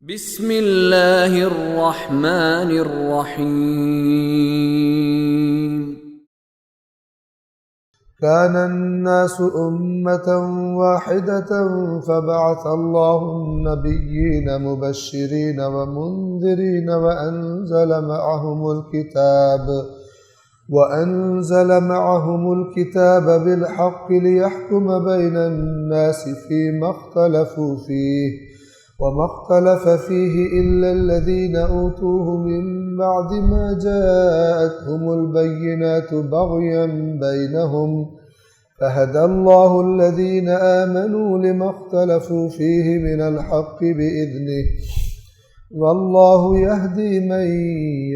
بسم اللہ الرحمن الرحیم كان الناس أمة واحدة فبعث الله النبيين مبشرين ومنذرين وأنزل معهم الكتاب بالحق ليحكم بين الناس فيما اختلفوا فيه وما اختلف فيه إلا الذين أوتوه من بعد ما جاءتهم البينات بغيا بينهم فهدى الله الذين آمنوا لما اختلفوا فيه من الحق بإذنه والله يهدي من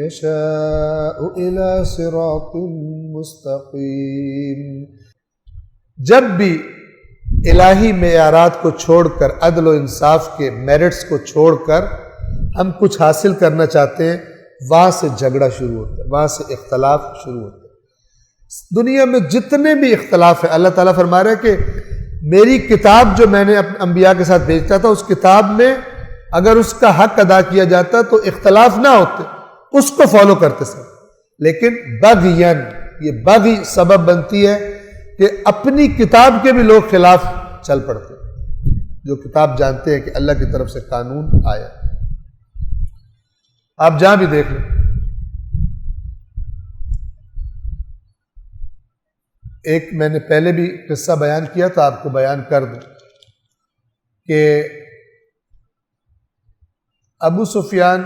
يشاء إلى صراط مستقيم۔ جب بھی الہی معیارات کو چھوڑ کر، عدل و انصاف کے میرٹس کو چھوڑ کر ہم کچھ حاصل کرنا چاہتے ہیں، وہاں سے جھگڑا شروع ہوتا ہے، وہاں سے اختلاف شروع ہوتا ہے۔ دنیا میں جتنے بھی اختلاف ہیں، اللہ تعالیٰ فرما رہا ہے کہ میری کتاب جو میں نے اپنے انبیاء کے ساتھ بھیجتا تھا، اس کتاب میں اگر اس کا حق ادا کیا جاتا تو اختلاف نہ ہوتے، اس کو فالو کرتے سب، لیکن بغین، یہ بغی سبب بنتی ہے کہ اپنی کتاب کے بھی لوگ خلاف چل پڑتے ہیں، جو کتاب جانتے ہیں کہ اللہ کی طرف سے قانون آیا۔ آپ جہاں بھی دیکھ لیں، ایک میں نے پہلے بھی قصہ بیان کیا تھا، آپ کو بیان کر دوں کہ ابو سفیان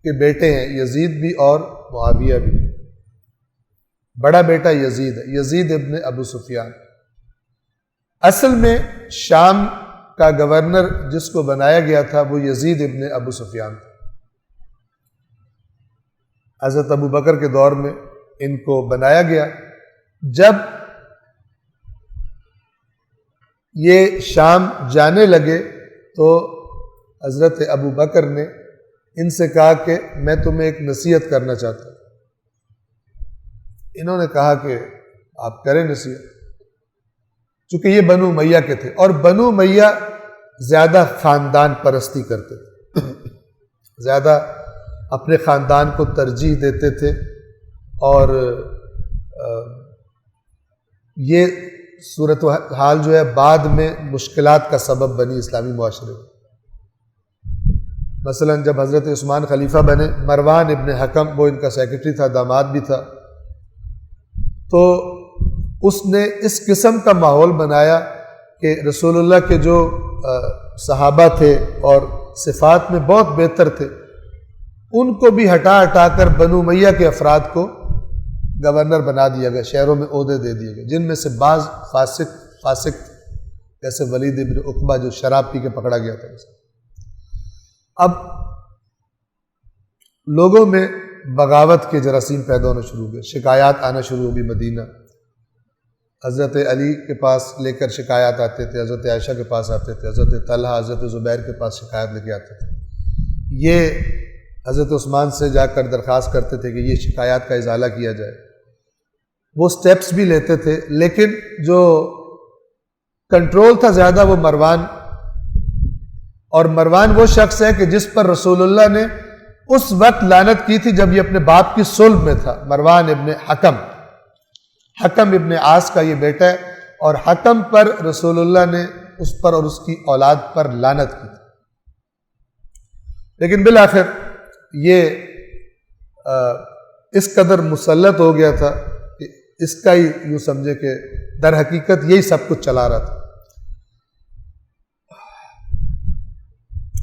کے بیٹے ہیں، یزید بھی اور معاویہ بھی۔ بڑا بیٹا یزید ہے، یزید ابن ابو سفیان۔ اصل میں شام کا گورنر جس کو بنایا گیا تھا وہ یزید ابن ابو سفیان تھا۔ حضرت ابو بکر کے دور میں ان کو بنایا گیا۔ جب یہ شام جانے لگے تو حضرت ابو بکر نے ان سے کہا کہ میں تمہیں ایک نصیحت کرنا چاہتا ہوں۔ انہوں نے کہا کہ آپ کریں نصیحت، چونکہ یہ بنو امیہ کے تھے اور بنو امیہ زیادہ خاندان پرستی کرتے تھے، زیادہ اپنے خاندان کو ترجیح دیتے تھے، اور یہ صورتحال جو ہے بعد میں مشکلات کا سبب بنی اسلامی معاشرے میں۔ مثلا جب حضرت عثمان خلیفہ بنے، مروان ابن حکم وہ ان کا سیکرٹری تھا، داماد بھی تھا، تو اس نے اس قسم کا ماحول بنایا کہ رسول اللہ کے جو صحابہ تھے اور صفات میں بہت بہتر تھے، ان کو بھی ہٹا کر بنو امیہ کے افراد کو گورنر بنا دیا گیا، شہروں میں عہدے دے دیے گئے، جن میں سے بعض فاسق جیسے ولید ابن عقبہ جو شراب پی کے پکڑا گیا تھا۔ اب لوگوں میں بغاوت کے جراثیم پیدا ہونا شروع ہوئے، شکایات آنا شروع ہو گئی۔ مدینہ حضرت علی کے پاس لے کر شکایات آتے تھے، حضرت عائشہ کے پاس آتے تھے، حضرت طلحہ حضرت زبیر کے پاس شکایت لے کے آتے تھے۔ یہ حضرت عثمان سے جا کر درخواست کرتے تھے کہ یہ شکایات کا ازالہ کیا جائے، وہ سٹیپس بھی لیتے تھے، لیکن جو کنٹرول تھا زیادہ وہ مروان، اور مروان وہ شخص ہے کہ جس پر رسول اللہ نے اس وقت لعنت کی تھی جب یہ اپنے باپ کی صلب میں تھا۔ مروان ابن حکم ابن عاص کا یہ بیٹا ہے، اور حکم پر رسول اللہ نے اس پر اور اس کی اولاد پر لعنت کی تھی، لیکن بالآخر یہ اس قدر مسلط ہو گیا تھا کہ اس کا ہی یوں سمجھے کہ در حقیقت یہی سب کچھ چلا رہا تھا۔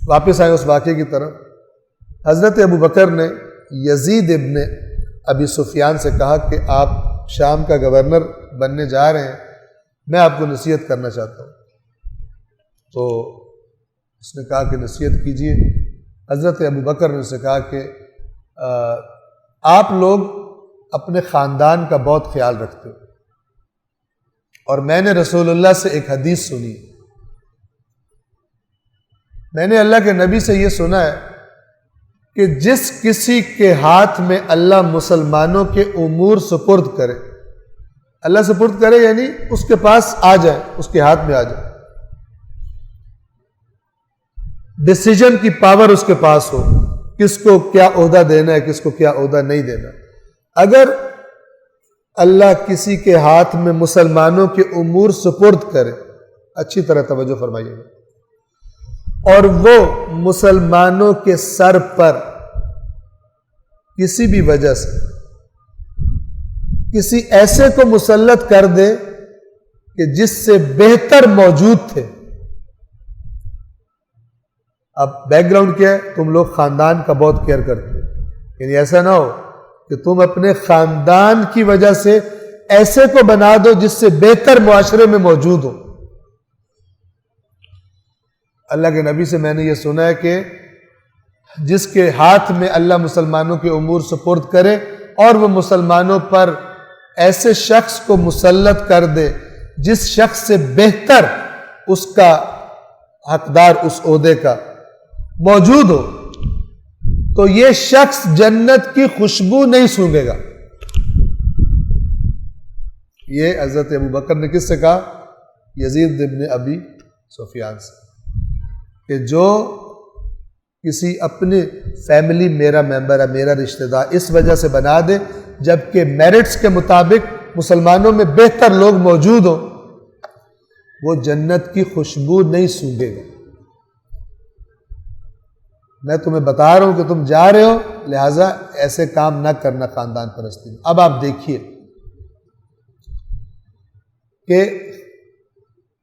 واپس آئے اس واقعے کی طرف۔ حضرت ابو بکر نے یزید ابن ابی سفیان سے کہا کہ آپ شام کا گورنر بننے جا رہے ہیں، میں آپ کو نصیحت کرنا چاہتا ہوں۔ تو اس نے کہا کہ نصیحت کیجیے۔ حضرت ابو بکر نے اسے کہا کہ آپ لوگ اپنے خاندان کا بہت خیال رکھتے ہو، اور میں نے رسول اللہ سے ایک حدیث سنی، میں نے اللہ کے نبی سے یہ سنا ہے کہ جس کسی کے ہاتھ میں اللہ مسلمانوں کے امور سپرد کرے، اللہ سپرد کرے یعنی اس کے پاس آ جائے، اس کے ہاتھ میں آ جائے، ڈیسیجن کی پاور اس کے پاس ہو، کس کو کیا عہدہ دینا ہے، کس کو کیا عہدہ نہیں دینا۔ اگر اللہ کسی کے ہاتھ میں مسلمانوں کے امور سپرد کرے، اچھی طرح توجہ فرمائیے گا، اور وہ مسلمانوں کے سر پر کسی بھی وجہ سے کسی ایسے کو مسلط کر دے کہ جس سے بہتر موجود تھے۔ اب بیک گراؤنڈ کیا ہے؟ تم لوگ خاندان کا بہت کیئر کرتے ہو، یعنی ایسا نہ ہو کہ تم اپنے خاندان کی وجہ سے ایسے کو بنا دو جس سے بہتر معاشرے میں موجود ہو۔ اللہ کے نبی سے میں نے یہ سنا ہے کہ جس کے ہاتھ میں اللہ مسلمانوں کے امور سپرد کرے اور وہ مسلمانوں پر ایسے شخص کو مسلط کر دے جس شخص سے بہتر اس کا حقدار اس عہدے کا موجود ہو، تو یہ شخص جنت کی خوشبو نہیں سونگے گا۔ یہ حضرت ابوبکر نے کس سے کہا؟ یزید ابن ابی سفیان سے، کہ جو کسی اپنے فیملی میرا ممبر ہے، میرا رشتہ دار، اس وجہ سے بنا دے جبکہ میرٹس کے مطابق مسلمانوں میں بہتر لوگ موجود ہوں، وہ جنت کی خوشبو نہیں سونگے گا۔ میں تمہیں بتا رہا ہوں کہ تم جا رہے ہو، لہٰذا ایسے کام نہ کرنا خاندان پرستی میں۔ اب آپ دیکھیے کہ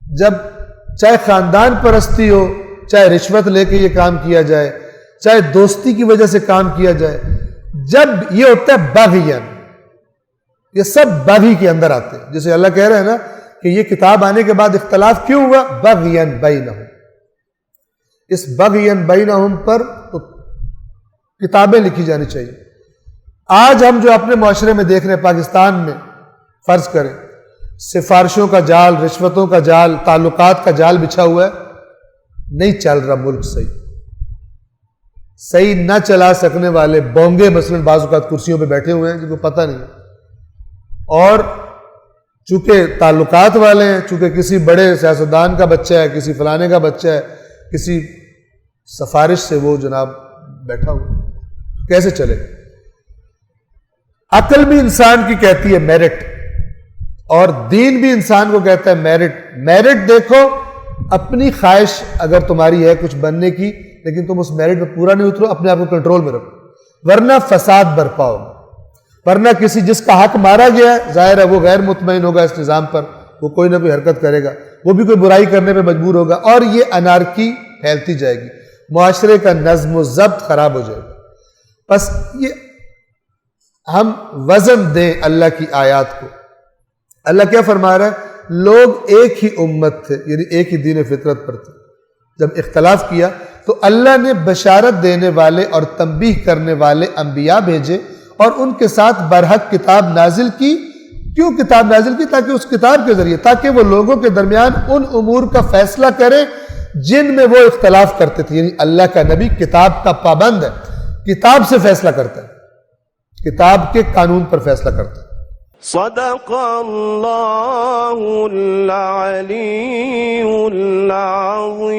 جب چاہے خاندان پرستی ہو، چاہے رشوت لے کے یہ کام کیا جائے، چاہے دوستی کی وجہ سے کام کیا جائے، جب یہ ہوتا ہے بغین، یہ سب بغی کے اندر آتے ہیں۔ جیسے اللہ کہہ رہے ہیں نا کہ یہ کتاب آنے کے بعد اختلاف کیوں ہوا؟ بغین بینہم، اس بغین بینہم پر تو کتابیں لکھی جانی چاہیے۔ آج ہم جو اپنے معاشرے میں دیکھ رہے ہیں، پاکستان میں فرض کریں، سفارشوں کا جال، رشوتوں کا جال، تعلقات کا جال بچھا ہوا ہے، نہیں چل رہا ملک صحیح نہ چلا سکنے والے بونگے مثلاً بعض اوقات کرسیوں پہ بیٹھے ہوئے ہیں جن کو پتہ نہیں، اور چونکہ تعلقات والے ہیں، چونکہ کسی بڑے سیاستدان کا بچہ ہے، کسی فلانے کا بچہ ہے، کسی سفارش سے وہ جناب بیٹھا ہوا، کیسے چلے؟ عقل بھی انسان کی کہتی ہے میرٹ، اور دین بھی انسان کو کہتا ہے میرٹ۔ میرٹ دیکھو، اپنی خواہش اگر تمہاری ہے کچھ بننے کی، لیکن تم اس میرٹ میں پورا نہیں اترو، اپنے آپ کو کنٹرول میں رکھو، ورنہ فساد برپا ہوگا۔ ورنہ کسی جس کا حق مارا گیا ہے، ظاہر ہے وہ غیر مطمئن ہوگا اس نظام پر، وہ کوئی نہ کوئی حرکت کرے گا، وہ بھی کوئی برائی کرنے پہ مجبور ہوگا، اور یہ انارکی پھیلتی جائے گی، معاشرے کا نظم و ضبط خراب ہو جائے گا۔ بس یہ ہم وزن دیں اللہ کی آیات کو۔ اللہ کیا فرما رہا ہے؟ لوگ ایک ہی امت تھے، یعنی ایک ہی دین فطرت پر تھے، جب اختلاف کیا تو اللہ نے بشارت دینے والے اور تنبیہ کرنے والے انبیاء بھیجے اور ان کے ساتھ برحق کتاب نازل کی۔ کیوں کتاب نازل کی؟ تاکہ اس کتاب کے ذریعے، تاکہ وہ لوگوں کے درمیان ان امور کا فیصلہ کرے جن میں وہ اختلاف کرتے تھے۔ یعنی اللہ کا نبی کتاب کا پابند ہے، کتاب سے فیصلہ کرتا ہے، کتاب کے قانون پر فیصلہ کرتا ہے۔ صدق اللہ العلی العظیم۔